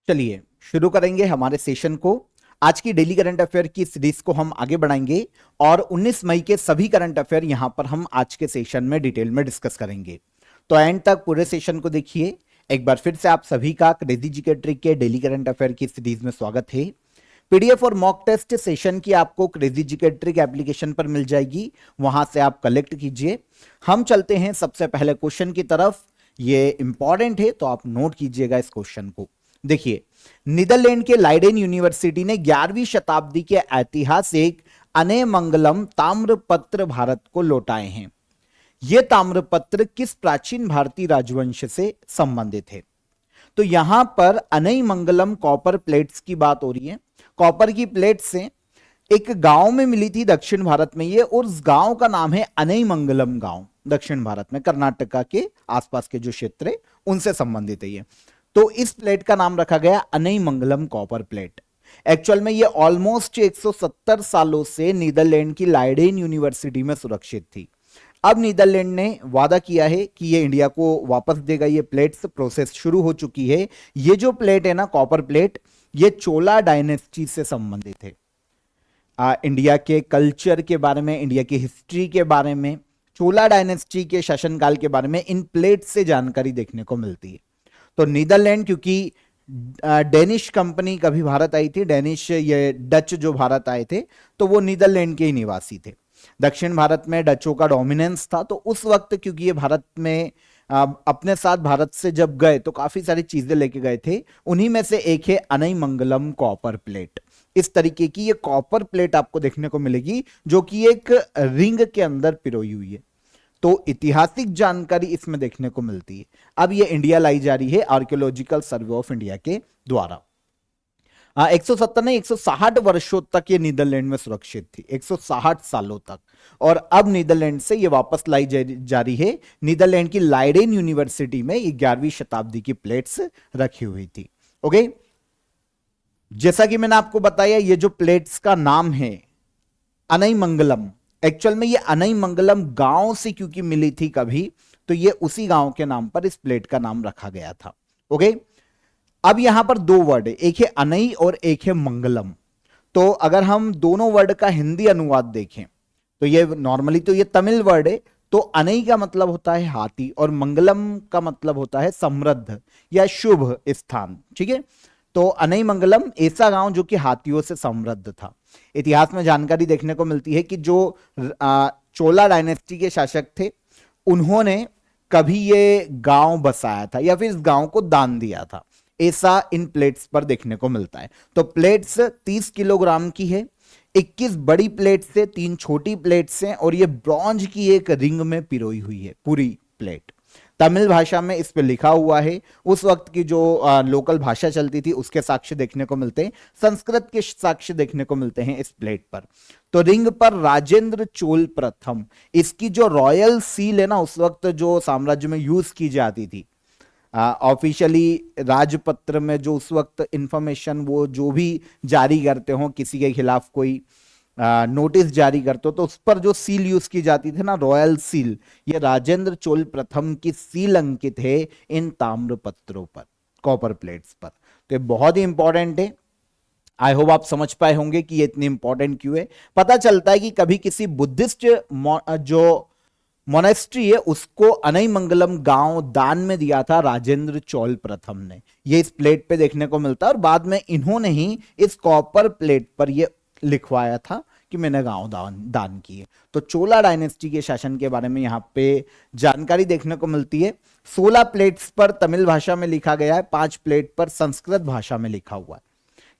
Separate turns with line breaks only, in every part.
चलिए शुरू करेंगे हमारे सेशन को। आज की डेली करंट अफेयर की सीरीज को हम आगे बढ़ाएंगे और 19 मई के सभी करंट अफेयर यहां पर हम आज के सेशन में डिटेल में डिस्कस करेंगे। तो एंड तक पूरे सेशन को देखिए। एक बार फिर से आप सभी का क्रेजी जीके ट्रिक के डेली करंट अफेयर की सीरीज में स्वागत है। पीडीएफ और मॉक टेस्ट सेशन की आपको क्रेजी जीके ट्रिक एप्लीकेशन पर मिल जाएगी, वहां से आप कलेक्ट कीजिए। हम चलते हैं सबसे पहले क्वेश्चन की तरफ। ये इंपॉर्टेंट है तो आप नोट कीजिएगा इस क्वेश्चन को। देखिए, नीदरलैंड के लाइडेन यूनिवर्सिटी ने 11वीं शताब्दी के ऐतिहासिक अनेमंगलम ताम्रपत्र भारत को लौटाए हैं। यह ताम्रपत्र किस प्राचीन भारतीय राजवंश से संबंधित है? तो यहां पर अनेमंगलम कॉपर प्लेट्स की बात हो रही है। कॉपर की प्लेट से एक गांव में मिली थी दक्षिण भारत में ये, और उस गांव का नाम है अनेमंगलम गांव। दक्षिण भारत में कर्नाटका के आसपास के जो क्षेत्र है उनसे संबंधित है ये। तो इस प्लेट का नाम रखा गया अनेमंगलम कॉपर प्लेट। एक्चुअल में ये ऑलमोस्ट 170 सालों से नीदरलैंड की लाइडेन यूनिवर्सिटी में सुरक्षित थी। अब नीदरलैंड ने वादा किया है कि ये इंडिया को वापस देगा ये प्लेट्स। प्रोसेस शुरू हो चुकी है। ये जो प्लेट है ना, कॉपर प्लेट, ये चोला डायनेस्टी से संबंधित है। इंडिया के कल्चर के बारे में, इंडिया की हिस्ट्री के बारे में, चोला डायनेस्टी के शासनकाल के बारे में इन प्लेट से जानकारी देखने को मिलती है। तो नीदरलैंड, क्योंकि डेनिश कंपनी कभी भारत आई थी, डेनिश ये डच जो भारत आए थे, तो वो नीदरलैंड के ही निवासी थे। दक्षिण भारत में डचों का डोमिनेंस था, तो उस वक्त क्योंकि ये भारत में अपने साथ भारत से जब गए तो काफी सारी चीजें लेके गए थे। उन्हीं में से एक है अनेमंगलम कॉपर प्लेट। इस तरीके की ये कॉपर प्लेट आपको देखने को मिलेगी जो कि एक रिंग के अंदर पिरोई हुई है। तो ऐतिहासिक जानकारी इसमें देखने को मिलती है। अब ये इंडिया लाई जा रही है आर्कियोलॉजिकल सर्वे ऑफ इंडिया के द्वारा। 170 नहीं 160 वर्षों तक ये नीदरलैंड में सुरक्षित थी, 160 सालों तक। और अब नीदरलैंड से ये वापस लाई जा रही है। नीदरलैंड की लाइडेन यूनिवर्सिटी में ये 11वीं शताब्दी की प्लेट्स रखी हुई थी। ओके, जैसा कि मैंने आपको बताया, ये जो प्लेट्स का नाम है अनेमंगलम, एक्चुअल में ये अनेमंगलम गांव से क्योंकि मिली थी कभी, तो ये उसी गांव के नाम पर इस प्लेट का नाम रखा गया था। ओके, अब यहां पर दो वर्ड है, एक है अनई और एक है मंगलम। तो अगर हम दोनों वर्ड का हिंदी अनुवाद देखें तो ये नॉर्मली तो ये तमिल वर्ड है। तो अनई का मतलब होता है हाथी और मंगलम का मतलब होता है समृद्ध या शुभ स्थान। ठीक है, तो अनई मंगलम ऐसा गांव जो कि हाथियों से समृद्ध था। इतिहास में जानकारी देखने को मिलती है कि जो चोला डायनेस्टी के शासक थे, उन्होंने कभी ये गांव बसाया था या फिर इस गांव को दान दिया था, ऐसा इन प्लेट्स पर देखने को मिलता है। तो प्लेट्स 30 किलोग्राम की है, 21 बड़ी प्लेट्स है, 3 छोटी प्लेट्स हैं, और ये ब्रॉन्ज की एक रिंग में पिरोई हुई है पूरी प्लेट। तमिल भाषा में इस पे लिखा हुआ है। उस वक्त की जो लोकल भाषा चलती थी उसके साक्ष्य देखने को मिलते हैं, संस्कृत के साक्ष्य देखने को मिलते हैं इस प्लेट पर। तो रिंग पर राजेंद्र चोल प्रथम, इसकी जो रॉयल सील है ना, उस वक्त जो साम्राज्य में यूज की जाती थी, ऑफिशियली राजपत्र में जो उस वक्त इंफॉर्मेशन वो जो भी जारी करते हो, किसी के खिलाफ कोई नोटिस जारी करते हो, तो उस पर जो सील यूज की जाती थी ना, रॉयल सील, ये राजेंद्र चोल प्रथम की सील अंकित है इन ताम्रपत्रों पर, कॉपर प्लेट्स पर। तो ये बहुत ही इंपॉर्टेंट है। आई होप आप समझ पाए होंगे कि ये इतनी इंपॉर्टेंट क्यों है। पता चलता है कि कभी किसी बुद्धिस्ट जो मोनेस्ट्री है उसको अनेमंगलम गांव दान में दिया था राजेंद्र चोल प्रथम ने, ये इस प्लेट पे देखने को मिलता है। और बाद में इन्होंने ही इस कॉपर प्लेट पर ये लिखवाया था कि मैंने गांव दान किए। तो चोला डायनेस्टी के शासन के बारे में यहां पे जानकारी देखने को मिलती है। 16 प्लेट्स पर तमिल भाषा में लिखा गया है, 5 प्लेट पर संस्कृत भाषा में लिखा हुआ है।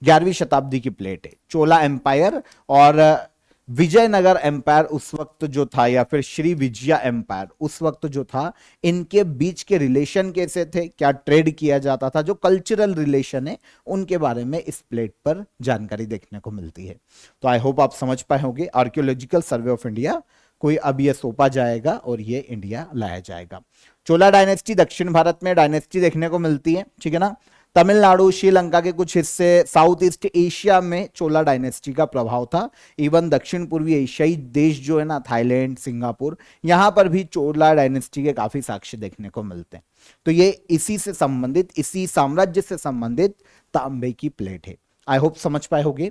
11वीं शताब्दी की प्लेट है। चोला एम्पायर और विजयनगर एम्पायर उस वक्त जो था, या फिर श्री विजया एम्पायर उस वक्त जो था, इनके बीच के रिलेशन कैसे थे, क्या ट्रेड किया जाता था, जो कल्चरल रिलेशन है उनके बारे में इस प्लेट पर जानकारी देखने को मिलती है। तो आई होप आप समझ पाए होंगे। आर्कियोलॉजिकल सर्वे ऑफ इंडिया कोई अब ये सौंपा जाएगा और ये इंडिया लाया जाएगा। चोला डायनेस्टी दक्षिण भारत में डायनेस्टी देखने को मिलती है, ठीक है ना। तमिलनाडु, श्रीलंका के कुछ हिस्से, साउथ ईस्ट एशिया में चोला डायनेस्टी का प्रभाव था। इवन दक्षिण पूर्वी एशियाई देश जो है ना, थाईलैंड, सिंगापुर, यहां पर भी चोला डायनेस्टी के काफी साक्ष्य देखने को मिलते हैं। तो ये इसी से संबंधित, इसी साम्राज्य से संबंधित तांबे की प्लेट है। आई होप समझ पाए होगे।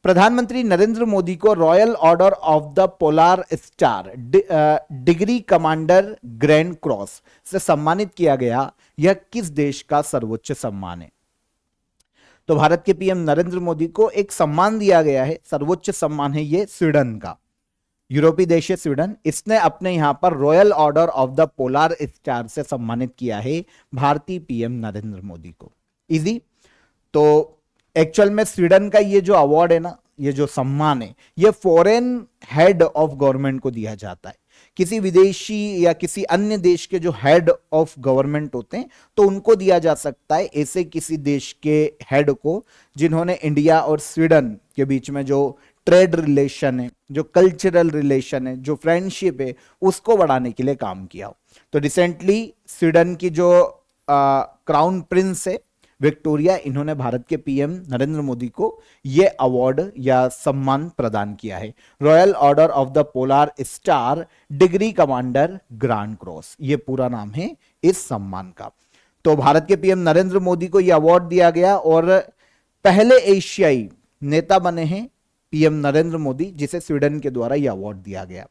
प्रधानमंत्री नरेंद्र मोदी को royal order of the polar star degree commander grand cross से सम्मानित किया गया। यह किस देश का सर्वोच्च सम्मान है? तो भारत के पीएम नरेंद्र मोदी को एक सम्मान दिया गया है, सर्वोच्च सम्मान है ये स्वीडन का, यूरोपीय देश है स्वीडन। इसने अपने यहां पर royal order of the polar star से सम्मानित किया है भारतीय पीएम नरेंद्र मोदी को। इजी। तो एक्चुअल में स्वीडन का ये जो अवार्ड है ना, ये जो सम्मान है, ये फॉरेन हेड ऑफ गवर्नमेंट को दिया जाता है। किसी विदेशी या किसी अन्य देश के जो हेड ऑफ गवर्नमेंट होते हैं तो उनको दिया जा सकता है, ऐसे किसी देश के हेड को जिन्होंने इंडिया और स्वीडन के बीच में जो ट्रेड रिलेशन है, जो कल्चरल रिलेशन है, जो फ्रेंडशिप है, उसको बढ़ाने के लिए काम किया हो। तो रिसेंटली स्वीडन की जो क्राउन प्रिंस है विक्टोरिया, इन्होंने भारत के पीएम नरेंद्र मोदी को यह अवार्ड या सम्मान प्रदान किया है, royal order of the polar star degree commander grand cross, ये पूरा नाम है इस सम्मान का। तो भारत के पीएम नरेंद्र मोदी को यह अवार्ड दिया गया और पहले एशियाई नेता बने हैं पीएम नरेंद्र मोदी जिसे स्वीडन के द्वारा यह अवार्ड दिया गया।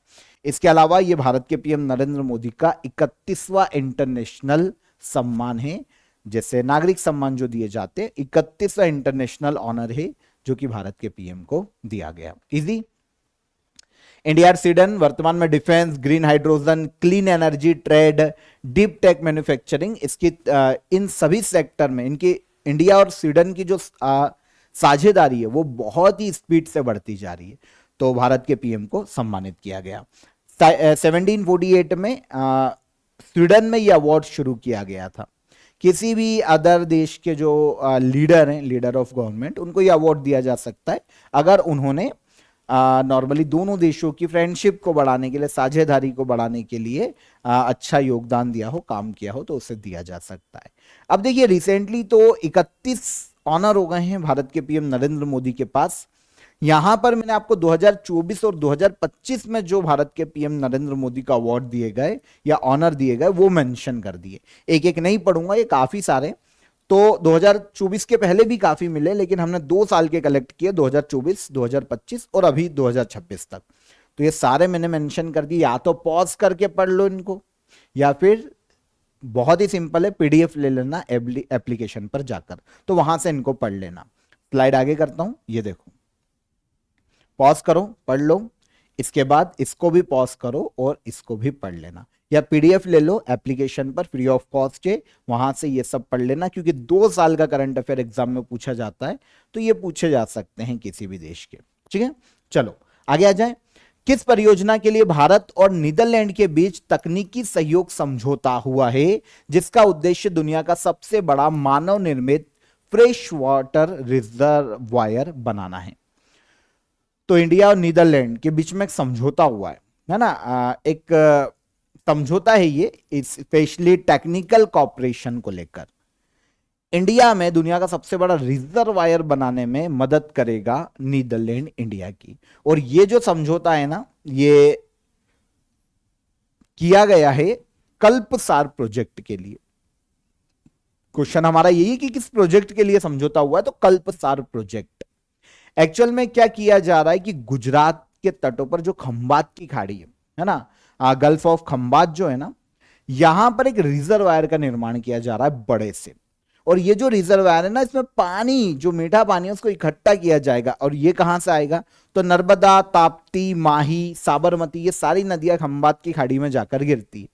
इसके अलावा यह भारत के पीएम नरेंद्र मोदी का 31वां इंटरनेशनल सम्मान है, जैसे नागरिक सम्मान जो दिए जाते हैं, 31वां इंटरनेशनल ऑनर है जो कि भारत के पीएम को दिया गया। इजी। इंडिया और स्वीडन वर्तमान में defence, green hydrogen, clean energy, trade, deep tech manufacturing, इसकी इन सभी सेक्टर में इनकी इंडिया और स्वीडन की जो साझेदारी है वो बहुत ही स्पीड से बढ़ती जा रही है। तो भारत के पीएम को सम्मानित किया गया। 1748 में स्वीडन में यह अवार्ड शुरू किया गया था। किसी भी अदर देश के जो लीडर हैं, लीडर ऑफ गवर्नमेंट, उनको यह अवार्ड दिया जा सकता है अगर उन्होंने नॉर्मली दोनों देशों की फ्रेंडशिप को बढ़ाने के लिए, साझेदारी को बढ़ाने के लिए अच्छा योगदान दिया हो, काम किया हो, तो उसे दिया जा सकता है। अब देखिए रिसेंटली तो 31 ऑनर हो गए हैं भारत के पीएम नरेंद्र मोदी के पास। यहां पर मैंने आपको 2024 और 2025 में जो भारत के पीएम नरेंद्र मोदी का अवार्ड दिए गए या ऑनर दिए गए वो मेंशन कर दिए। एक एक नहीं पढ़ूंगा, ये काफी सारे। तो 2024 के पहले भी काफी मिले, लेकिन हमने 2 साल के कलेक्ट किए, 2024, 2025 और अभी 2026 तक। तो ये सारे मैंने मेंशन कर दिए। या तो पॉज करके पढ़ लो इनको, या फिर बहुत ही सिंपल है, पीडीएफ ले लेना एप्लीकेशन पर जाकर, तो वहां से इनको पढ़ लेना। स्लाइड आगे करता हूं, ये देखो, पॉज करो, पढ़ लो, इसके बाद इसको भी पॉज करो और इसको भी पढ़ लेना, या पीडीएफ ले लो एप्लीकेशन पर, फ्री ऑफ कॉस्ट है, वहां से ये सब पढ़ लेना, क्योंकि 2 साल का करंट अफेयर एग्जाम में पूछा जाता है, तो ये पूछे जा सकते हैं किसी भी देश के। ठीक है, चलो आगे आ जाए। किस परियोजना के लिए भारत और नीदरलैंड के बीच तकनीकी सहयोग समझौता हुआ है जिसका उद्देश्य दुनिया का सबसे बड़ा मानव निर्मित फ्रेश वाटर रिजर्वायर बनाना है? तो इंडिया और नीदरलैंड के बीच में एक समझौता हुआ है ना, एक समझौता है ये, स्पेशली टेक्निकल कॉपरेशन को लेकर। इंडिया में दुनिया का सबसे बड़ा रिजर्वायर बनाने में मदद करेगा नीदरलैंड इंडिया की। और ये जो समझौता है ना, ये किया गया है कल्पसार प्रोजेक्ट के लिए। क्वेश्चन हमारा यही है कि किस प्रोजेक्ट के लिए समझौता हुआ है, तो कल्पसार प्रोजेक्ट। एक्चुअल में क्या किया जा रहा है कि गुजरात के तटों पर जो खंबात की खाड़ी है ना, गल्फ ऑफ खंबात जो है ना, यहां पर एक रिजर्वायर का निर्माण किया जा रहा है बड़े से। और ये जो रिजर्वायर है ना, इसमें पानी, जो मीठा पानी है, उसको इकट्ठा किया जाएगा। और ये कहां से आएगा? तो नर्मदा, ताप्ती, माही, साबरमती, ये सारी नदियां खंबात की खाड़ी में जाकर गिरती है।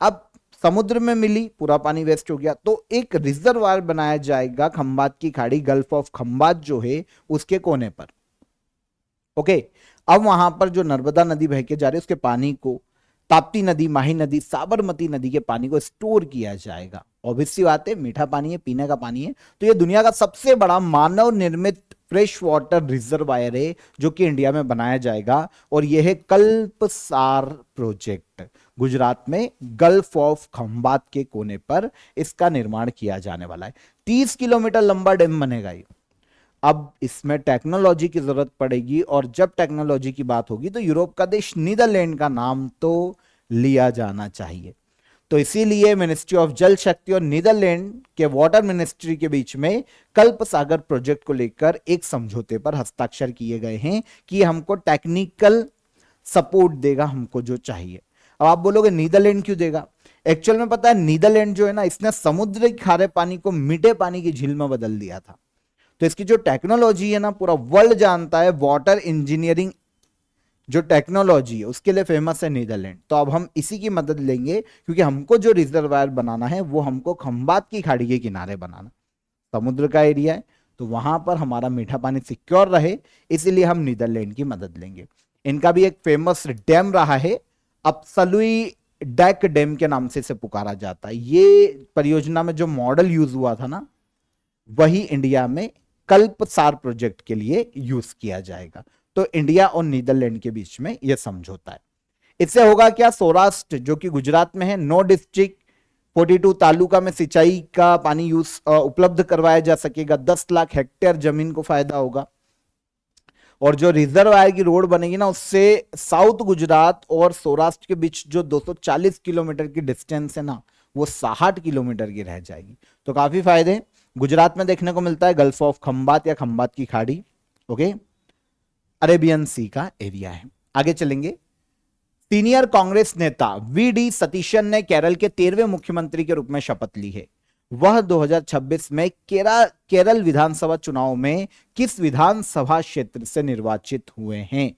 अब समुद्र में मिली, पूरा पानी वेस्ट हो गया, तो एक रिजर्वायर बनाया जाएगा खंबात की खाड़ी, गल्फ ऑफ खंबात जो है उसके कोने पर। ओके, अब वहां पर जो नर्मदा नदी बह के जा रही है उसके पानी को, ताप्ती नदी, माही नदी, साबरमती नदी के पानी को स्टोर किया जाएगा। ऑब्वियस सी बात है, मीठा पानी है, पीने का पानी है। तो ये दुनिया का सबसे बड़ा मानव निर्मित फ्रेश वाटर रिजर्वायर है जो कि इंडिया में बनाया जाएगा। और यह है कल्पसार प्रोजेक्ट। गुजरात में गल्फ ऑफ खंबात के कोने पर इसका निर्माण किया जाने वाला है। 30 किलोमीटर लंबा डैम बनेगा ये। अब इसमें टेक्नोलॉजी की जरूरत पड़ेगी, और जब टेक्नोलॉजी की बात होगी तो यूरोप का देश नीदरलैंड का नाम तो लिया जाना चाहिए। तो इसीलिए मिनिस्ट्री ऑफ जल शक्ति और नीदरलैंड के वाटर मिनिस्ट्री के बीच में कल्प सागर प्रोजेक्ट को लेकर एक समझौते पर हस्ताक्षर किए गए हैं कि हमको टेक्निकल सपोर्ट देगा हमको जो चाहिए। अब आप बोलोगे नीदरलैंड क्यों देगा? एक्चुअल में पता है नीदरलैंड जो है ना, इसने समुद्र के खारे पानी को मीठे पानी की झील में बदल दिया था। तो इसकी जो टेक्नोलॉजी है ना, पूरा वर्ल्ड जानता है। वाटर इंजीनियरिंग जो टेक्नोलॉजी है उसके लिए फेमस है नीदरलैंड। तो अब हम इसी की मदद लेंगे, क्योंकि हमको जो रिजर्वायर बनाना है वो हमको खंबात की खाड़ी के किनारे बनाना, समुद्र का एरिया है, तो वहां पर हमारा मीठा पानी सिक्योर रहे, इसीलिए हम नीदरलैंड की मदद लेंगे। इनका भी एक फेमस डैम रहा है, अपसलुई डैक डैम के नाम से इसे पुकारा जाता है। ये परियोजना में जो मॉडल यूज हुआ था ना, वही इंडिया में कल्पसार प्रोजेक्ट के लिए यूज किया जाएगा। तो इंडिया और नीदरलैंड के बीच में यह समझौता है। इससे होगा क्या, सौराष्ट्र जो कि गुजरात में है, 9 डिस्ट्रिक्ट 42 तालुका में सिंचाई का पानी यूज उपलब्ध करवाया जा सकेगा। 10 लाख हेक्टेयर जमीन को फायदा होगा। और जो रिजर्वायर की रोड बनेगी ना, उससे साउथ गुजरात और सौराष्ट्र के बीच जो 240 किलोमीटर की डिस्टेंस है ना, वो 60 किलोमीटर की रह जाएगी। तो काफी फायदे गुजरात में देखने को मिलता है। गल्फ ऑफ खंबात या खंबात की खाड़ी, ओके, अरेबियन सी का एरिया है। आगे चलेंगे। सीनियर कांग्रेस नेता वी.डी. सतीशन ने केरल के 13वें मुख्यमंत्री के रूप में शपथ ली है। वह 2026 में केरल विधानसभा चुनाव में किस विधानसभा क्षेत्र से निर्वाचित हुए हैं?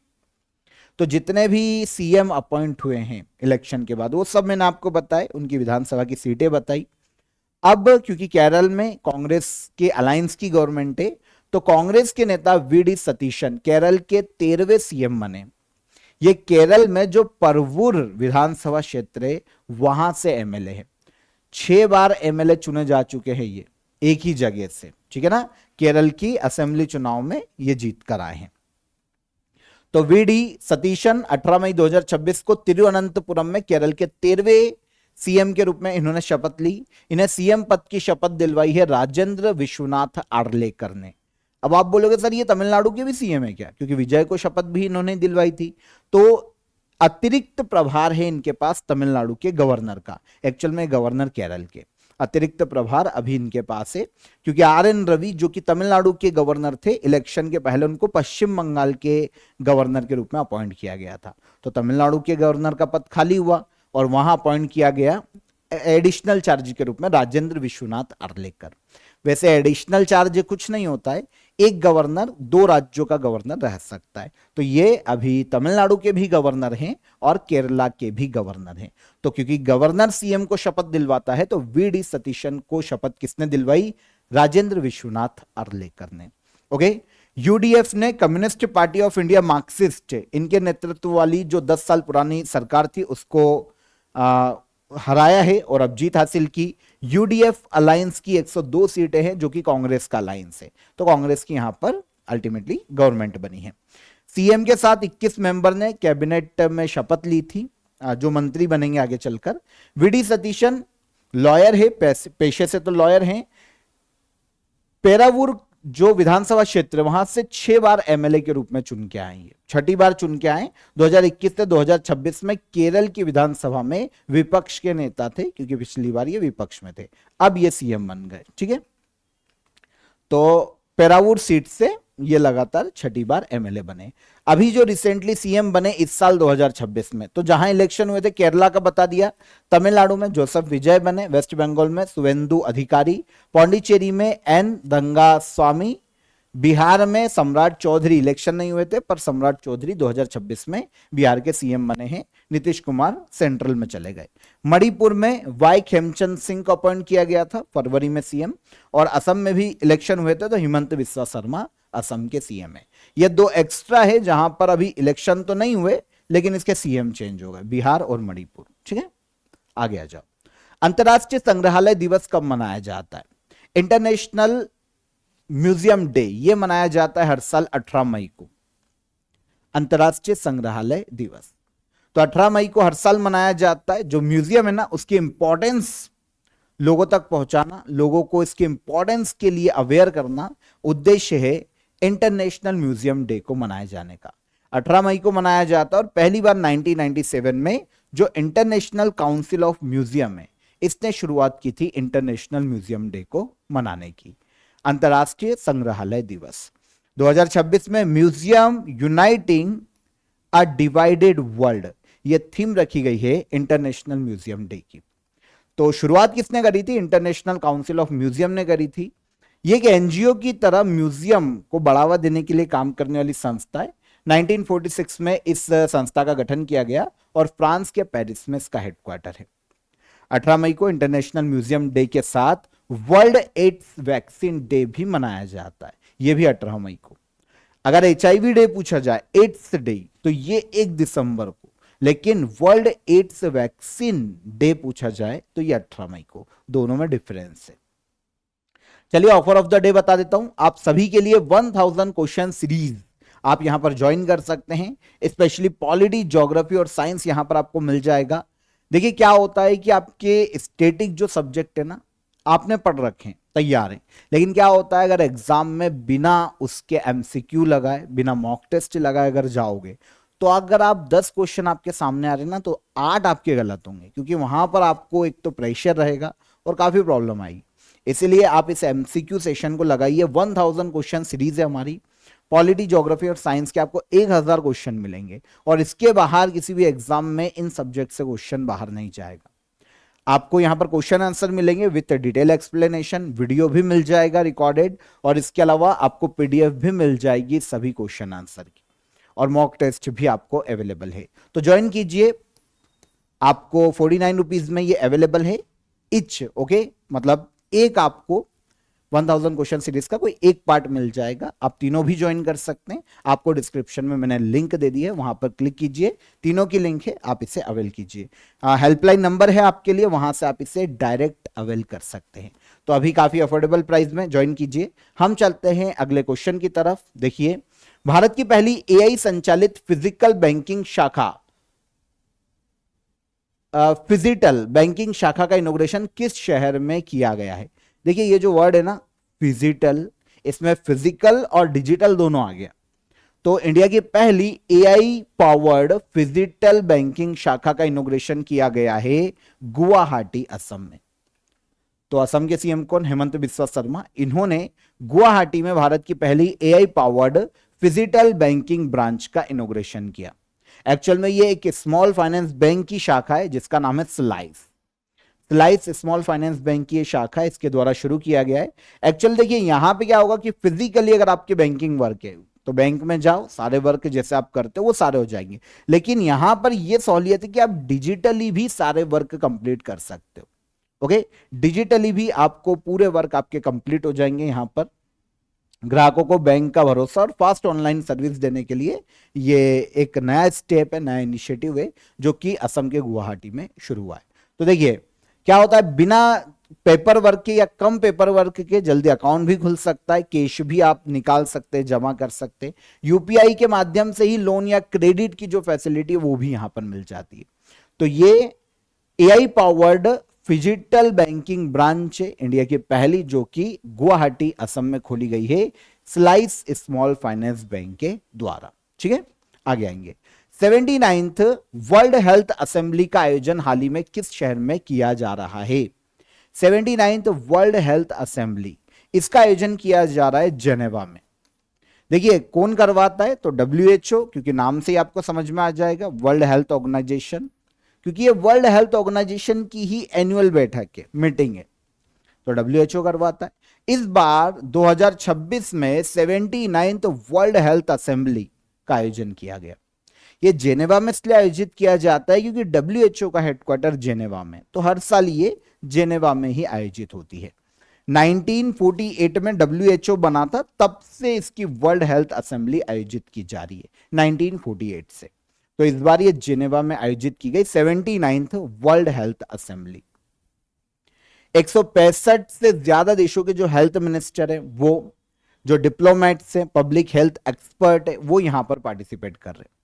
तो जितने भी सीएम अपॉइंट हुए हैं इलेक्शन के बाद, वो सब मैंने आपको बताए, उनकी विधानसभा की सीटें बताई। अब क्योंकि केरल में कांग्रेस के अलायंस की गवर्नमेंट है, तो कांग्रेस के नेता वी.डी. सतीशन केरल के 13वें सीएम बने। ये केरल में जो परवूर विधानसभा क्षेत्र है वहां से एमएलए है। 6 बार एमएलए चुने जा चुके हैं ये एक ही जगह से, ठीक है ना। केरल की असेंबली चुनाव में ये जीत कर आए हैं। तो वी.डी. सतीशन 18 मई 2026 को तिरुवनंतपुरम में केरल के 13वें सीएम के रूप में इन्होंने शपथ ली। इन्हें सीएम पद की शपथ दिलवाई है राजेंद्र विश्वनाथ आर्लेकर ने। अब आप बोलोगे सर ये तमिलनाडु के भी सीएम है क्या? क्योंकि विजय को शपथ भी इन्होंने दिलवाई थी। तो अतिरिक्त प्रभार है इनके पास तमिलनाडु के गवर्नर का। एक्चुअल में गवर्नर केरल के, अतिरिक्त प्रभार अभी इनके पास है, क्योंकि आर.एन. रवि जो कि तमिलनाडु के गवर्नर थे, इलेक्शन के पहले उनको पश्चिम बंगाल के गवर्नर के रूप में अपॉइंट किया गया था। तो तमिलनाडु के गवर्नर का पद खाली हुआ और वहां अपॉइंट किया गया एडिशनल चार्ज के रूप में राजेंद्र विश्वनाथ आर्लेकर। वैसे एडिशनल चार्ज कुछ नहीं होता है, एक गवर्नर 2 राज्यों का गवर्नर रह सकता है। तो ये अभी तमिलनाडु के भी गवर्नर हैं और केरला के भी गवर्नर हैं। तो क्योंकि गवर्नर सीएम को शपथ दिलवाता है, तो वी.डी. सतीशन को शपथ किसने दिलवाई? राजेंद्र विश्वनाथ आर्लेकर ने। ओके, यूडीएफ ने communist party of India Marxist, इनके नेतृत्व वाली जो 10 साल पुरानी सरकार थी उसको हराया है और अब जीत हासिल की। यूडीएफ अलायंस की 102 सीटें हैं जो कि कांग्रेस का अलायंस है। तो कांग्रेस की यहां पर अल्टीमेटली गवर्नमेंट बनी है। सीएम के साथ 21 मेंबर ने कैबिनेट में शपथ ली थी, जो मंत्री बनेंगे आगे चलकर। वी.डी. सतीशन लॉयर है, पेशे से तो लॉयर हैं। पेरावूर जो विधानसभा क्षेत्र वहां से 6 बार एमएलए के रूप में चुन के आए, 6ठी बार चुन के आए। 2021 से 2026 में केरल की विधानसभा में विपक्ष के नेता थे, क्योंकि पिछली बार ये विपक्ष में थे, अब ये सीएम बन गए, ठीक है। तो पेरावूर सीट से ये लगातार 6ठी बार एमएलए बने। अभी जो रिसेंटली सीएम बने इस साल 2026 में, तो जहां इलेक्शन हुए थे केरला का बता दिया, तमिलनाडु में जोसेफ विजय बने, वेस्ट बंगाल में सुवेंदु अधिकारी, पौंडीचेरी में एन रंगास्वामी, बिहार में सम्राट चौधरी, इलेक्शन नहीं हुए थे पर सम्राट चौधरी 2026 में बिहार के सीएम बने हैं। नीतीश कुमार सेंट्रल में चले गए। मणिपुर में वाई खेमचंद सिंह को अपॉइंट किया गया था फरवरी में सीएम, और असम में भी इलेक्शन हुए थे तो हिमंत बिस्वा शर्मा असम के सीएम है। ये 2 एक्स्ट्रा है जहां पर अभी इलेक्शन तो नहीं हुए लेकिन इसके सीएम चेंज हो गए, बिहार और मणिपुर, ठीक है। आगे आ जाओ। अंतरराष्ट्रीय संग्रहालय दिवस कब मनाया जाता है? इंटरनेशनल म्यूजियम डे ये मनाया जाता है हर साल 18 मई को, अंतरराष्ट्रीय संग्रहालय दिवस। तो 18 मई को हर साल मनाया जाता है। जो म्यूजियम है ना, उसकी इंपॉर्टेंस लोगों तक पहुंचाना, लोगों को इसके इंपॉर्टेंस के लिए अवेयर करना उद्देश्य है इंटरनेशनल म्यूजियम डे को मनाए जाने का। 18 मई को मनाया जाता है और पहली बार 1997 में जो इंटरनेशनल काउंसिल ऑफ म्यूजियम है, इसने शुरुआत की थी इंटरनेशनल म्यूजियम डे को मनाने की। अंतर्राष्ट्रीय संग्रहालय दिवस 2026 में म्यूजियम यूनाइटिंग अ डिवाइडेड वर्ल्ड, ये थीम रखी गई है इंटरनेशनल म्यूजियम डे की। तो शुरुआत किसने करी थी? इंटरनेशनल काउंसिल ऑफ म्यूजियम ने करी थी। ये एक एनजीओ की तरह म्यूजियम को बढ़ावा देने के लिए काम करने वाली संस्था है। 1946 में इस संस्था का गठन किया गया और फ्रांस के पेरिस में इसका हेडक्वार्टर है। 18 मई को इंटरनेशनल म्यूजियम डे के साथ वर्ल्ड एड्स वैक्सीन डे भी मनाया जाता है, यह भी 18 मई को। अगर एचआईवी डे पूछा जाए, एड्स डे, तो ये 1 दिसंबर को, लेकिन वर्ल्ड एड्स वैक्सीन डे पूछा जाए तो ये 18 मई को। दोनों में डिफरेंस है। चलिए ऑफर ऑफ द डे बता देता हूं आप सभी के लिए। 1000 क्वेश्चन सीरीज आप यहां पर ज्वाइन कर सकते हैं। स्पेशली पॉलिटी, ज्योग्राफी और साइंस यहां पर आपको मिल जाएगा। देखिए क्या होता है कि आपके स्टैटिक जो सब्जेक्ट है ना, आपने पढ़ रखे हैं, तैयार है, लेकिन क्या होता है अगर एग्जाम में बिना उसके एमसीक्यू लगाए, बिना मॉक टेस्ट लगाए अगर जाओगे, तो अगर आप 10 क्वेश्चन आपके सामने आ रहे हैं ना, तो 8 आपके गलत होंगे, क्योंकि वहां पर आपको एक तो प्रेशर रहेगा और काफी प्रॉब्लम आएगी। इसीलिए आप इस एमसीक्यू सेशन को लगाइए। 1000 क्वेश्चन सीरीज है हमारी। पॉलिटी, ज्योग्राफी और साइंस के आपको 1000 क्वेश्चन मिलेंगे और इसके बाहर किसी भी एग्जाम में इन सब्जेक्ट से क्वेश्चन बाहर नहीं जाएगा। आपको यहां पर क्वेश्चन आंसर मिलेंगे विथ डिटेल एक्सप्लेनेशन, वीडियो भी मिल जाएगा रिकॉर्डेड, और इसके अलावा आपको पीडीएफ भी मिल जाएगी सभी क्वेश्चन आंसर की, और मॉक टेस्ट भी आपको अवेलेबल है। तो ज्वाइन कीजिए, आपको 49 रुपीज में ये अवेलेबल है इच, ओके, मतलब एक आपको 1000 क्वेश्चन सीरीज का कोई एक पार्ट मिल जाएगा। आप तीनों भी ज्वाइन कर सकते हैं। आपको डिस्क्रिप्शन में मैंने लिंक दे दी है, वहां पर क्लिक कीजिए, तीनों की लिंक है, आप इसे अवेल कीजिए। हेल्पलाइन नंबर है आपके लिए, वहां से आप इसे डायरेक्ट अवेल कर सकते हैं। तो अभी काफी अफोर्डेबल प्राइस में ज्वाइन कीजिए। हम चलते हैं अगले क्वेश्चन की तरफ। देखिए, भारत की पहली एआई संचालित फिजिकल बैंकिंग शाखा, फिजिटल बैंकिंग शाखा का इनॉग्रेशन किस शहर में किया गया है? देखिए ये जो वर्ड है ना फिजिटल, इसमें फिजिकल और डिजिटल दोनों आ गया। तो इंडिया की पहली एआई पावर्ड फिजिटल बैंकिंग शाखा का इनॉग्रेशन किया गया है गुवाहाटी, असम में। तो असम के सीएम कौन? हेमंत बिस्वा शर्मा। इन्होंने गुवाहाटी में भारत की पहली AI powered phygital banking branch का इनॉग्रेशन किया। एक्चुअल में ये एक स्मॉल फाइनेंस बैंक की शाखा है जिसका नाम है स्लाइस स्मॉल फाइनेंस बैंक की शाखा है, इसके द्वारा शुरू किया गया है। एक्चुअल देखिए यहां पे क्या होगा कि फिजिकली अगर आपके बैंकिंग वर्क है तो बैंक में जाओ, सारे वर्क जैसे आप करते हो वो सारे हो जाएंगे, लेकिन यहां पर ये सहूलियत है कि आप डिजिटली भी सारे वर्क कंप्लीट कर सकते हो। ओके, डिजिटली भी आपको पूरे वर्क आपके कंप्लीट हो जाएंगे। यहां पर ग्राहकों को बैंक का भरोसा और फास्ट ऑनलाइन सर्विस देने के लिए ये एक नया स्टेप है, नया इनिशिएटिव है जो कि असम के गुवाहाटी में शुरू हुआ है। तो देखिए क्या होता है, बिना पेपर वर्क के या कम पेपर वर्क के जल्दी अकाउंट भी खुल सकता है, कैश भी आप निकाल सकते हैं, जमा कर सकते हैं। यूपीआई के माध्यम से ही लोन या क्रेडिट की जो फैसिलिटी है वो भी यहां पर मिल जाती है। तो ये AI powered phygital banking branch है इंडिया की पहली, जो कि गुवाहाटी असम में खोली गई है स्लाइस स्मॉल फाइनेंस बैंक के द्वारा। ठीक है, आगे आएंगे। 79th वर्ल्ड हेल्थ असेंबली का आयोजन हाल ही में किस शहर में किया जा रहा है? 79th वर्ल्ड हेल्थ असेंबली, इसका आयोजन किया जा रहा है जेनेवा में। देखिए कौन करवाता है? तो डब्ल्यूएचओ, क्योंकि नाम से ही आपको समझ में आ जाएगा, वर्ल्ड हेल्थ ऑर्गेनाइजेशन, क्योंकि ये वर्ल्ड हेल्थ ऑर्गेनाइजेशन की ही एनुअल बैठक है, मीटिंग है, तो डब्ल्यूएचओ करवाता है। इस बार 2026 में 79th वर्ल्ड हेल्थ असेंबली का आयोजन किया गया। ये जेनेवा में इसलिए आयोजित किया जाता है क्योंकि डब्ल्यूएचओ का हेडक्वार्टर जेनेवा में, तो हर साल ये जेनेवा में ही आयोजित होती है। 1948 में डब्ल्यूएचओ बना था, तब से इसकी वर्ल्ड हेल्थ असेंबली आयोजित की जा रही है 1948 से। तो इस बार ये जेनेवा में आयोजित की गई 79th वर्ल्ड हेल्थ असेंबली। 165 से ज्यादा देशों के जो हेल्थ मिनिस्टर है, वो जो डिप्लोमेट्स हैं, पब्लिक हेल्थ एक्सपर्ट है, वो यहां पर पार्टिसिपेट कर रहे हैं।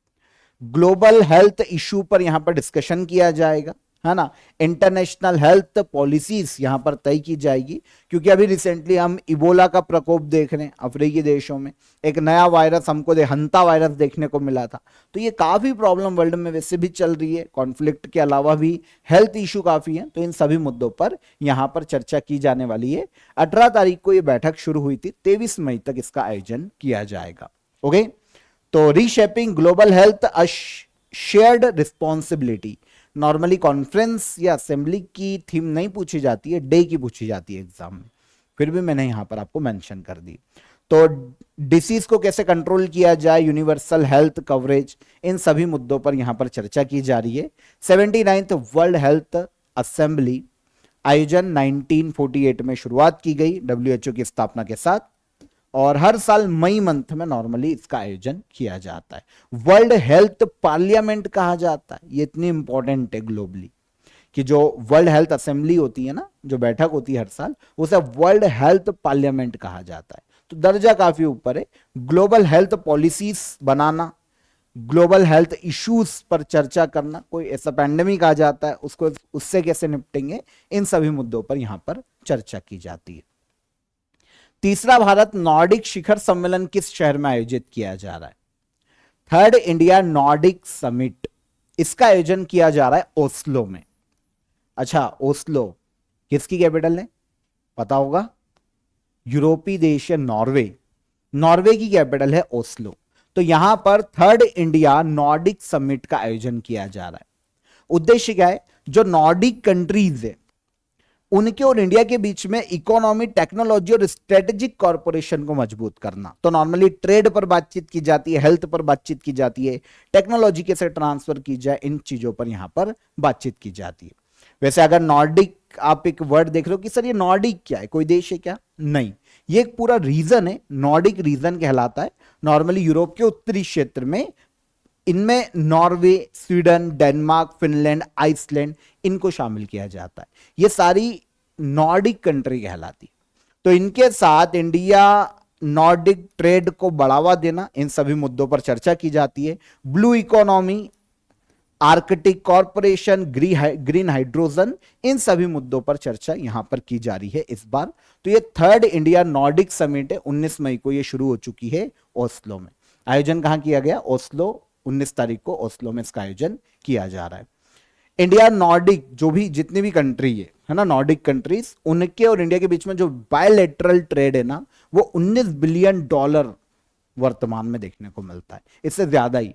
ग्लोबल हेल्थ इशू पर यहां पर डिस्कशन किया जाएगा। है ना। इंटरनेशनल हेल्थ पॉलिसीज यहां पर तय की जाएगी, क्योंकि अभी रिसेंटली हम इबोला का प्रकोप देख रहे हैं अफ्रीकी देशों में, एक नया वायरस हमको हंता वायरस देखने को मिला था। तो ये काफी प्रॉब्लम वर्ल्ड में वैसे भी चल रही है, कॉन्फ्लिक्ट के अलावा भी हेल्थ इशू काफी है, तो इन सभी मुद्दों पर यहां पर चर्चा की जाने वाली है। 18 तारीख को ये बैठक शुरू हुई थी, 23 मई तक इसका आयोजन किया जाएगा। ओके, तो reshaping global health shared responsibility, normally conference या असेंबली की थीम नहीं पूछी जाती है, डे की पूछी जाती है एग्जाम में, फिर भी मैंने यहां पर आपको मेंशन कर दी। तो डिसीज को कैसे कंट्रोल किया जाए, यूनिवर्सल हेल्थ कवरेज, इन सभी मुद्दों पर यहां पर चर्चा की जा रही है। 79th वर्ल्ड हेल्थ असेंबली आयोजन 1948 में शुरुआत की गई डब्ल्यूएचओ की स्थापना के साथ, और हर साल मई मंथ में नॉर्मली इसका आयोजन किया जाता है। वर्ल्ड हेल्थ पार्लियामेंट कहा जाता है, ये इतनी इंपॉर्टेंट है ग्लोबली कि जो वर्ल्ड हेल्थ असेंबली होती है ना, जो बैठक होती है हर साल, उसे वर्ल्ड हेल्थ पार्लियामेंट कहा जाता है। तो दर्जा काफी ऊपर है। ग्लोबल हेल्थ पॉलिसीज बनाना, ग्लोबल हेल्थ इश्यूज पर चर्चा करना, कोई ऐसा पैंडेमिक आ जाता है उसको उससे कैसे निपटेंगे, इन सभी मुद्दों पर यहां पर चर्चा की जाती है। तीसरा भारत नॉर्डिक शिखर सम्मेलन किस शहर में आयोजित किया जा रहा है? थर्ड इंडिया नॉर्डिक समिट, इसका आयोजन किया जा रहा है ओस्लो में। अच्छा, ओस्लो किसकी कैपिटल है पता होगा? यूरोपीय देश है नॉर्वे, नॉर्वे की कैपिटल है ओस्लो। तो यहां पर थर्ड इंडिया नॉर्डिक समिट का आयोजन किया जा रहा है। उद्देश्य क्या है? जो नॉर्डिक कंट्रीज है उनके और इंडिया के बीच में इकोनॉमी, टेक्नोलॉजी और स्ट्रेटेजिक कॉर्पोरेशन को मजबूत करना। तो नॉर्मली ट्रेड पर बातचीत की जाती है, हेल्थ पर बातचीत की जाती है, टेक्नोलॉजी कैसे ट्रांसफर की जाए, इन चीजों पर यहां पर बातचीत की जाती है। वैसे अगर नॉर्डिक आप एक वर्ड देख रहे हो कि सर ये नॉर्डिक क्या है, कोई देश है क्या? नहीं, ये एक पूरा रीजन है, नॉर्डिक रीजन कहलाता है। नॉर्मली यूरोप के उत्तरी क्षेत्र में इनमें Norway, Sweden, Denmark, Finland, Iceland, इनको शामिल किया जाता है। ये सारी नॉर्डिक कंट्री कहलाती। तो इनके साथ इंडिया नॉर्डिक ट्रेड को बढ़ावा देना, इन सभी मुद्दों पर चर्चा की जाती है। Blue economy, arctic corporation, green hydrogen, इन सभी मुद्दों पर चर्चा यहां पर की जा रही है इस बार। तो ये थर्ड इंडिया नॉर्डिक समिट है, 19 मई को ये शुरू हो चुकी है ओस्लो में। आयोजन कहां किया गया? ओस्लो, 19 तारीख को ओस्लो में इसका आयोजन किया जा रहा है। इंडिया नॉर्डिक जो भी जितनी भी कंट्री है ना, नॉर्डिक कंट्रीज, उनके और इंडिया के बीच में जो बायलैटरल ट्रेड है ना, वो 19 बिलियन डॉलर वर्तमान में देखने को मिलता है, इससे ज्यादा ही।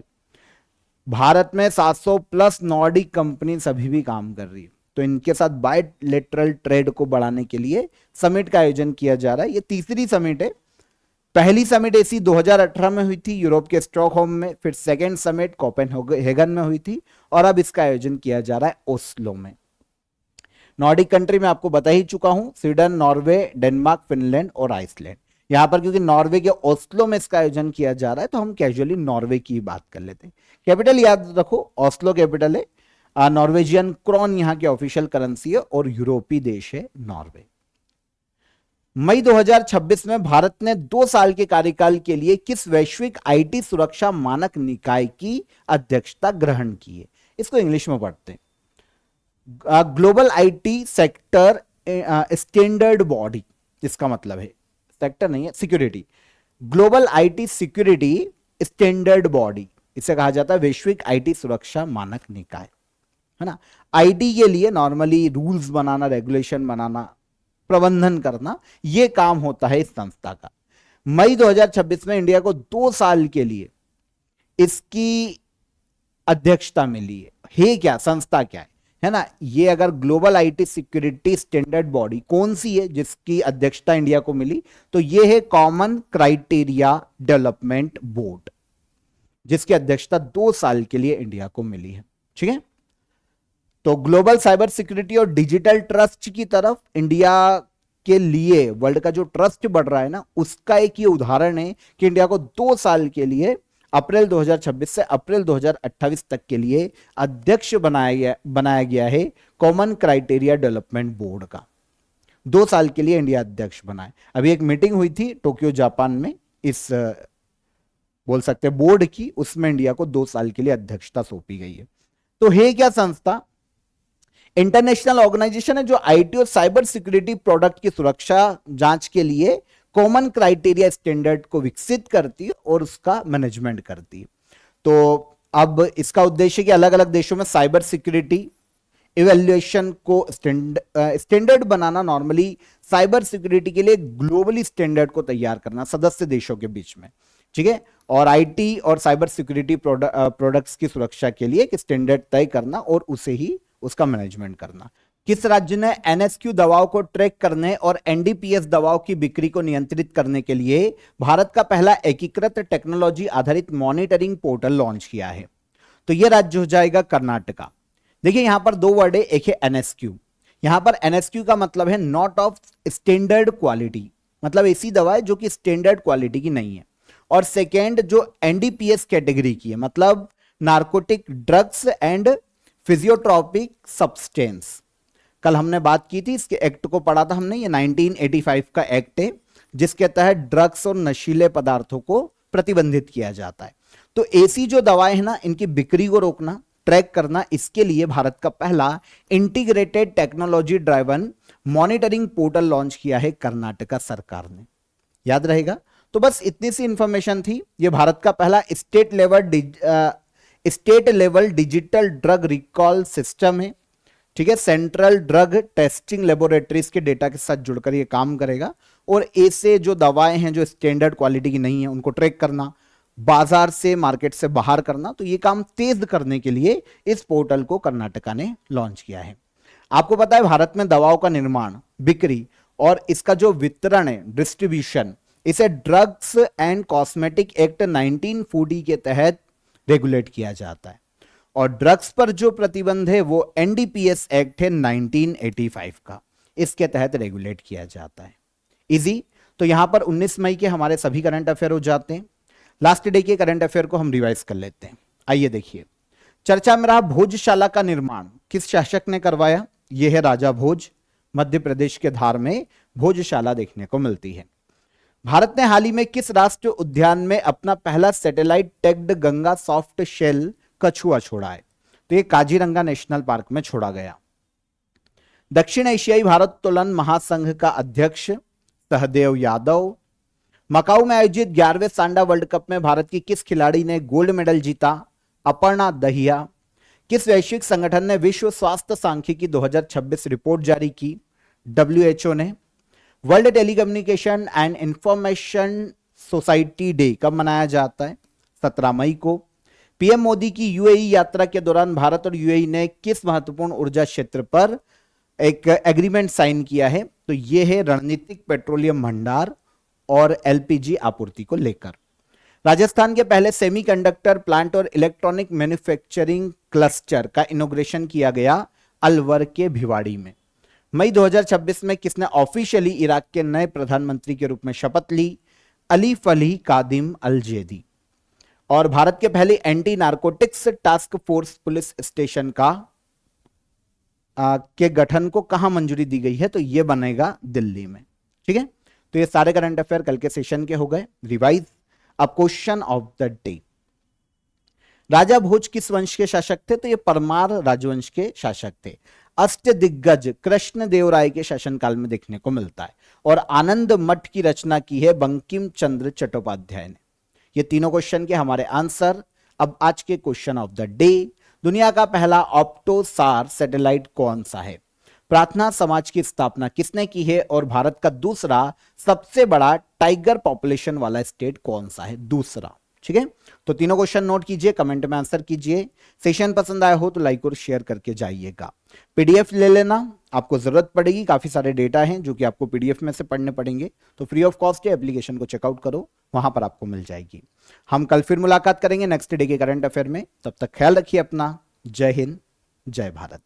भारत में 700 प्लस नॉर्डिक कंपनी अभी भी काम कर रही है। तो इनके साथ बायलैटरल ट्रेड को बढ़ाने के लिए समिट का आयोजन किया जा रहा है। ये तीसरी समिट है। पहली समिट ऐसी 2018 में हुई थी यूरोप के स्टॉकहोम में, फिर सेकेंड समिट कोपेनहेगन में हुई थी, और अब इसका आयोजन किया जा रहा है ओस्लो में। नॉर्डिक कंट्री में आपको बता ही चुका हूं, स्वीडन, नॉर्वे, डेनमार्क, फिनलैंड और आइसलैंड। यहां पर क्योंकि नॉर्वे के ओस्लो में इसका आयोजन किया जा रहा है, तो हम कैजुअली नॉर्वे की बात कर लेते हैं। कैपिटल याद रखो, ओस्लो कैपिटल है। नॉर्वेजियन क्रोन यहां की ऑफिशियल करेंसी है, और यूरोपीय देश है नॉर्वे। मई 2026 में भारत ने 2 साल के कार्यकाल के लिए किस वैश्विक आईटी सुरक्षा मानक निकाय की अध्यक्षता ग्रहण की है? इसको इंग्लिश में पढ़ते हैं, global IT sector standard body. इसका मतलब है सेक्टर नहीं है, security, global IT security standard body, इसे कहा जाता है वैश्विक आईटी सुरक्षा मानक निकाय, है ना। आईटी के लिए नॉर्मली रूल्स बनाना, रेगुलेशन बनाना, प्रबंधन करना, यह काम होता है इस संस्था का। मई 2026 में इंडिया को 2 साल के लिए इसकी अध्यक्षता मिली है क्या? संस्था क्या है ना? ये अगर global IT security standard body कौन सी है जिसकी अध्यक्षता इंडिया को मिली, तो ये है कॉमन क्राइटेरिया डेवलपमेंट बोर्ड, जिसकी अध्यक्षता 2 साल के लिए इंडिया को मिली है। ठीक है, तो ग्लोबल साइबर सिक्योरिटी और डिजिटल ट्रस्ट की तरफ इंडिया के लिए वर्ल्ड का जो ट्रस्ट बढ़ रहा है ना, उसका एक ये उदाहरण है कि इंडिया को 2 साल के लिए अप्रैल 2026 से अप्रैल 2028 तक के लिए अध्यक्ष बनाया गया है कॉमन क्राइटेरिया डेवलपमेंट बोर्ड का। 2 साल के लिए इंडिया अध्यक्ष बनाए। अभी एक मीटिंग हुई थी टोक्यो जापान में, इस बोल सकते हैं बोर्ड की, उसमें इंडिया को 2 साल के लिए अध्यक्षता सौंपी गई है। तो है क्या संस्था? इंटरनेशनल ऑर्गेनाइजेशन है जो आईटी और साइबर सिक्योरिटी प्रोडक्ट की सुरक्षा जांच के लिए कॉमन क्राइटेरिया स्टैंडर्ड को विकसित करती है और उसका मैनेजमेंट करती है। तो अब इसका उद्देश्य कि अलग अलग देशों में साइबर सिक्योरिटी इवैल्यूएशन को स्टैंडर्ड बनाना, नॉर्मली साइबर सिक्योरिटी के लिए ग्लोबली स्टैंडर्ड को तैयार करना सदस्य देशों के बीच में, ठीक है, और आईटी और साइबर सिक्योरिटी प्रोडक्ट्स की सुरक्षा के लिए एक स्टैंडर्ड तय करना और उसे ही उसका मैनेजमेंट करना। किस राज्य ने एनएसक्यू दवाओं को ट्रैक करने और एनडीपीएस दवाओं की बिक्री को नियंत्रित करने के लिए भारत का पहला एकीकृत टेक्नोलॉजी आधारित मॉनिटरिंग पोर्टल लॉन्च किया है? तो यह राज्य हो जाएगा कर्नाटका। देखिए यहां पर दो वर्ड है, एक है एनएसक्यू। यहां पर एनएसक्यू का मतलब है नॉट ऑफ स्टैंडर्ड क्वालिटी, मतलब ऐसी दवा है जो कि स्टैंडर्ड क्वालिटी की नहीं है। और सेकेंड जो एनडीपीएस कैटेगरी की है, मतलब नार्कोटिक ड्रग्स एंड फिजियोट्रॉपिक सब्सटेंस। कल हमने बात की थी, इसके एक्ट को पढ़ा था हमने, ये 1985 का एक्ट है जिसके तहत ड्रग्स और नशीले पदार्थों को प्रतिबंधित किया जाता है। तो ऐसी जो दवाएं हैं ना, इनकी बिक्री को रोकना, ट्रैक करना, इसके लिए भारत का पहला integrated technology driven monitoring portal launch किया है कर्नाटका सरकार ने। याद रहेगा। तो बस इतनी सी इंफॉर्मेशन थी। यह भारत का पहला state level digital drug recall system है, ठीक है। सेंट्रल ड्रग टेस्टिंग लेबोरेटरीज के डेटा के साथ जुड़कर यह काम करेगा और ऐसे जो दवाएं हैं जो स्टैंडर्ड क्वालिटी की नहीं है उनको ट्रैक करना, बाजार से, मार्केट से बाहर करना, तो ये काम तेज करने के लिए इस पोर्टल को कर्नाटका ने लॉन्च किया है। आपको पता है भारत में दवाओं का निर्माण, बिक्री और इसका जो वितरण है, डिस्ट्रीब्यूशन, इसे ड्रग्स एंड कॉस्मेटिक एक्ट 1940 के तहत रेगुलेट किया जाता है। और ड्रग्स पर जो प्रतिबंध है वो एनडीपीएस एक्ट है 1985 का, इसके तहत रेगुलेट किया जाता है। इजी। तो यहां पर 19 मई के हमारे सभी करंट अफेयर हो जाते हैं। लास्ट डे के करंट अफेयर को हम रिवाइज कर लेते हैं। आइए देखिए, चर्चा में रहा भोजशाला का निर्माण किस शासक ने करवाया? यह है राजा भोज। मध्य प्रदेश के धार में भोजशाला देखने को मिलती है। भारत ने हाल ही में किस राष्ट्रीय उद्यान में अपना पहला satellite tagged Ganga soft shell कछुआ छोड़ा है? तो यह काजीरंगा नेशनल पार्क में छोड़ा गया। दक्षिण एशियाई भारोत्तोलन महासंघ का अध्यक्ष सहदेव यादव। मकाऊ में आयोजित 11वें सांडा वर्ल्ड कप में भारत की किस खिलाड़ी ने गोल्ड मेडल जीता? अपर्णा दहिया। किस वैश्विक संगठन ने विश्व स्वास्थ्य सांख्यिकी 2026 रिपोर्ट जारी की? WHO ने। World telecommunication and information society day कब मनाया जाता है? 17 मई को। पीएम मोदी की यूएई यात्रा के दौरान भारत और यूएई ने किस महत्वपूर्ण ऊर्जा क्षेत्र पर एक एग्रीमेंट साइन किया है? तो यह है रणनीतिक पेट्रोलियम भंडार और एलपीजी आपूर्ति को लेकर। राजस्थान के पहले सेमीकंडक्टर प्लांट और इलेक्ट्रॉनिक मैन्युफैक्चरिंग क्लस्टर का इनॉग्रेशन किया गया अलवर के भिवाड़ी में। मई 2026 में किसने ऑफिशियली इराक के नए प्रधानमंत्री के रूप में शपथ ली? अली फली कादिम अल जेदी। और भारत के पहले anti narcotics task force police station के गठन को कहां मंजूरी दी गई है? तो यह बनेगा दिल्ली में, ठीक है। तो ये सारे करंट अफेयर कल के सेशन के हो गए रिवाइज। अब क्वेश्चन ऑफ द डे, राजा भोज किस वंश के शासक थे? तो ये परमार राजवंश के शासक थे। अष्ट दिग्गज कृष्ण देव राय के शासनकाल में देखने को मिलता है। और आनंद मठ की रचना की है बंकिम चंद्र चट्टोपाध्याय ने। ये तीनों क्वेश्चन के हमारे आंसर। अब आज के क्वेश्चन ऑफ द डे, दुनिया का पहला ऑप्टोसार सैटेलाइट कौन सा है? प्रार्थना समाज की स्थापना किसने की है? और भारत का दूसरा सबसे बड़ा टाइगर पॉपुलेशन वाला स्टेट कौन सा है? दूसरा, ठीक है। तो तीनों क्वेश्चन नोट कीजिए, कमेंट में आंसर कीजिए। सेशन पसंद आया हो तो लाइक और शेयर करके जाइएगा। पीडीएफ ले लेना, आपको जरूरत पड़ेगी। काफी सारे डेटा हैं जो कि आपको पीडीएफ में से पढ़ने पड़ेंगे, तो फ्री ऑफ कॉस्ट है, एप्लीकेशन को चेकआउट करो, वहां पर आपको मिल जाएगी। हम कल फिर मुलाकात करेंगे नेक्स्ट डे के करंट अफेयर में। तब तक ख्याल रखिए अपना। जय हिंद, जय भारत।